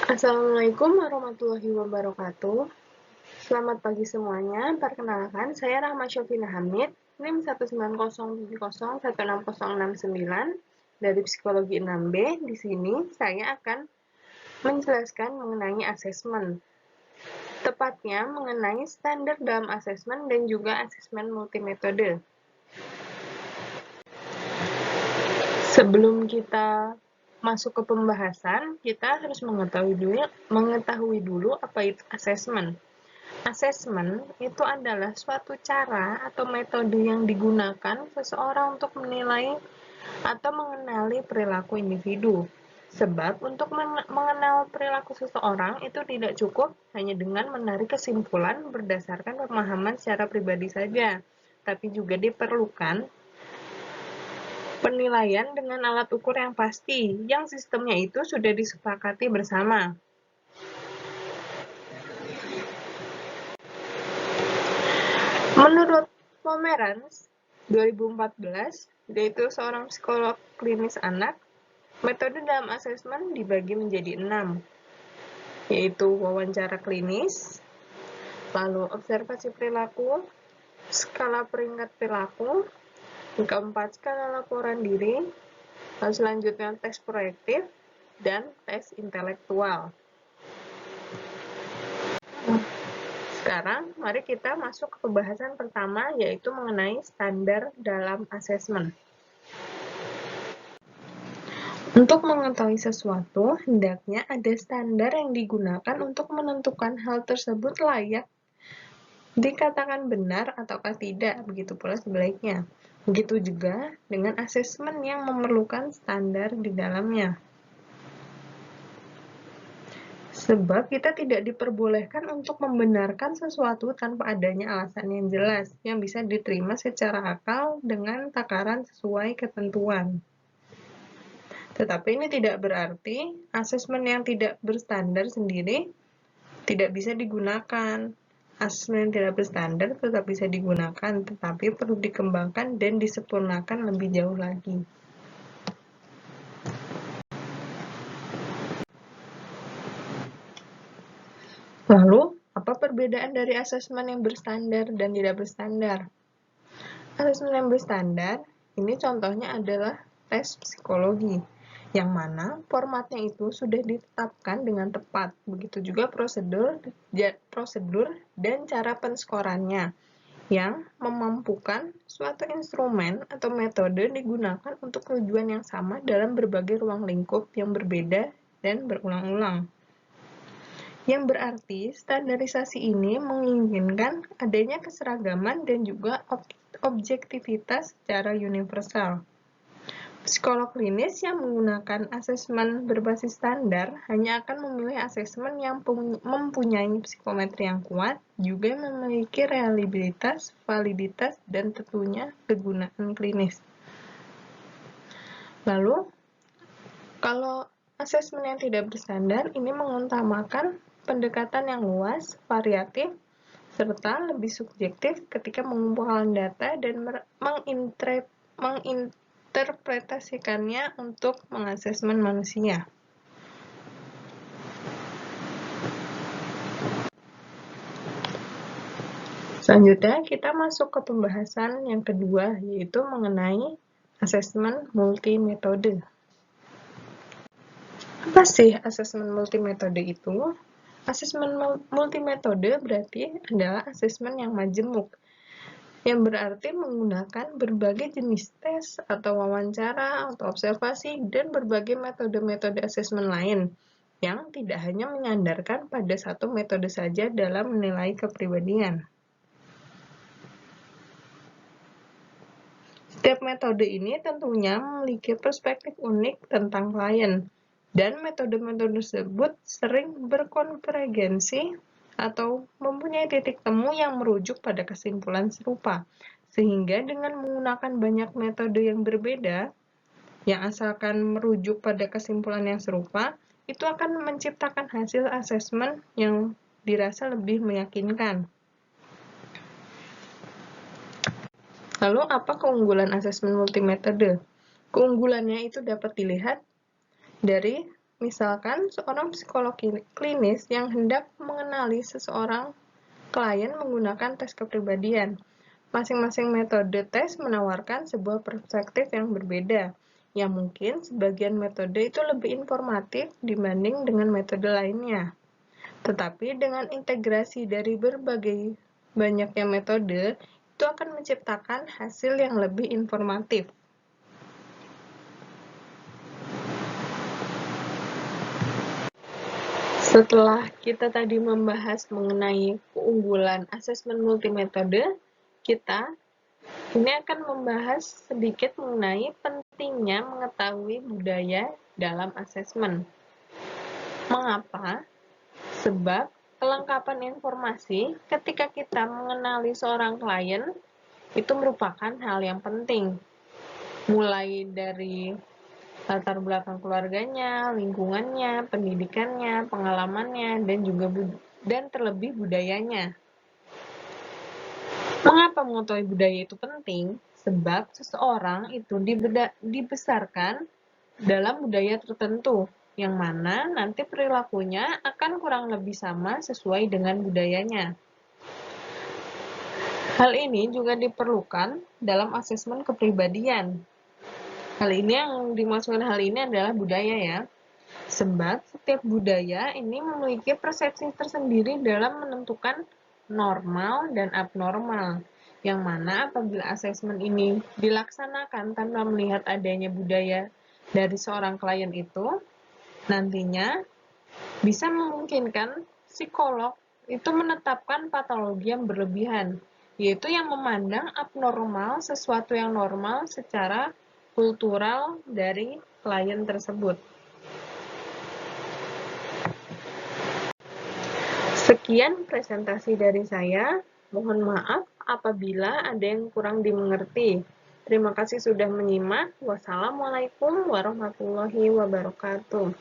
Assalamualaikum warahmatullahi wabarakatuh. Selamat pagi semuanya. Perkenalkan, saya Rahma Syofina Hamid, NIM 190701669 dari Psikologi 6B. Di sini saya akan menjelaskan mengenai asesmen. Tepatnya mengenai standar dalam asesmen dan juga asesmen multimetode. Sebelum kita masuk ke pembahasan, kita harus mengetahui dulu apa itu asesmen. Asesmen itu adalah suatu cara atau metode yang digunakan seseorang untuk menilai atau mengenali perilaku individu. Sebab untuk mengenal perilaku seseorang itu tidak cukup hanya dengan menarik kesimpulan berdasarkan pemahaman secara pribadi saja, tapi juga diperlukan penilaian dengan alat ukur yang pasti, yang sistemnya itu sudah disepakati bersama. Menurut Pomeranz 2014, yaitu seorang psikolog klinis anak, metode dalam asesmen dibagi menjadi 6, yaitu wawancara klinis, lalu observasi perilaku, skala peringkat perilaku, yang keempat skala laporan diri, lalu selanjutnya tes proyektif, dan tes intelektual. Sekarang, mari kita masuk ke pembahasan pertama, yaitu mengenai standar dalam asesmen. Untuk mengetahui sesuatu, hendaknya ada standar yang digunakan untuk menentukan hal tersebut layak dikatakan benar ataukah tidak, begitu pula sebaliknya. Begitu juga dengan asesmen yang memerlukan standar di dalamnya. Sebab kita tidak diperbolehkan untuk membenarkan sesuatu tanpa adanya alasan yang jelas, yang bisa diterima secara akal dengan takaran sesuai ketentuan. Tetapi ini tidak berarti asesmen yang tidak berstandar sendiri tidak bisa digunakan. Asesmen yang tidak berstandar tetap bisa digunakan, tetapi perlu dikembangkan dan disempurnakan lebih jauh lagi. Lalu, apa perbedaan dari asesmen yang berstandar dan tidak berstandar? Asesmen yang berstandar, ini contohnya adalah tes psikologi, yang mana formatnya itu sudah ditetapkan dengan tepat. Begitu juga prosedur dan cara penskorannya, yang memampukan suatu instrumen atau metode digunakan untuk tujuan yang sama dalam berbagai ruang lingkup yang berbeda dan berulang-ulang. Yang berarti standarisasi ini menginginkan adanya keseragaman dan juga objektivitas secara universal. Psikolog klinis yang menggunakan asesmen berbasis standar hanya akan memilih asesmen yang mempunyai psikometri yang kuat, juga memiliki reliabilitas, validitas, dan tentunya kegunaan klinis. Lalu, kalau asesmen yang tidak berstandar ini mengutamakan pendekatan yang luas, variatif, serta lebih subjektif ketika mengumpulkan data dan menginterpretasikannya untuk mengasesmen manusia. Selanjutnya, kita masuk ke pembahasan yang kedua, yaitu mengenai asesmen multimetode. Apa sih asesmen multimetode itu? Asesmen multimetode berarti adalah asesmen yang majemuk, yang berarti menggunakan berbagai jenis tes atau wawancara atau observasi dan berbagai metode-metode asesmen lain, yang tidak hanya menyandarkan pada satu metode saja dalam menilai kepribadian. Setiap metode ini tentunya memiliki perspektif unik tentang klien, dan metode-metode tersebut sering berkonvergensi atau mempunyai titik temu yang merujuk pada kesimpulan serupa. Sehingga dengan menggunakan banyak metode yang berbeda, yang asalkan merujuk pada kesimpulan yang serupa, itu akan menciptakan hasil asesmen yang dirasa lebih meyakinkan. Lalu, apa keunggulan asesmen multimetode? Keunggulannya itu dapat dilihat dari Misalkan seorang psikolog klinis yang hendak mengenali seseorang klien menggunakan tes kepribadian. Masing-masing metode tes menawarkan sebuah perspektif yang berbeda, yang mungkin sebagian metode itu lebih informatif dibanding dengan metode lainnya. Tetapi dengan integrasi dari berbagai banyaknya metode, itu akan menciptakan hasil yang lebih informatif. Setelah kita tadi membahas mengenai keunggulan asesmen multimetode, kita ini akan membahas sedikit mengenai pentingnya mengetahui budaya dalam asesmen. Mengapa? Sebab kelengkapan informasi ketika kita mengenali seorang klien itu merupakan hal yang penting. Mulai dari latar belakang keluarganya, lingkungannya, pendidikannya, pengalamannya, dan terlebih budayanya. Mengapa mengetahui budaya itu penting? Sebab seseorang itu dibesarkan dalam budaya tertentu, yang mana nanti perilakunya akan kurang lebih sama sesuai dengan budayanya. Hal ini juga diperlukan dalam asesmen kepribadian. Hal ini yang dimaksudkan hal ini adalah budaya ya. Sebab setiap budaya ini memiliki persepsi tersendiri dalam menentukan normal dan abnormal. Yang mana apabila asesmen ini dilaksanakan tanpa melihat adanya budaya dari seorang klien itu, nantinya bisa memungkinkan psikolog itu menetapkan patologi yang berlebihan, yaitu yang memandang abnormal sesuatu yang normal secara kultural dari klien tersebut. Sekian presentasi dari saya. Mohon maaf apabila ada yang kurang dimengerti. Terima kasih sudah menyimak. Wassalamualaikum warahmatullahi wabarakatuh.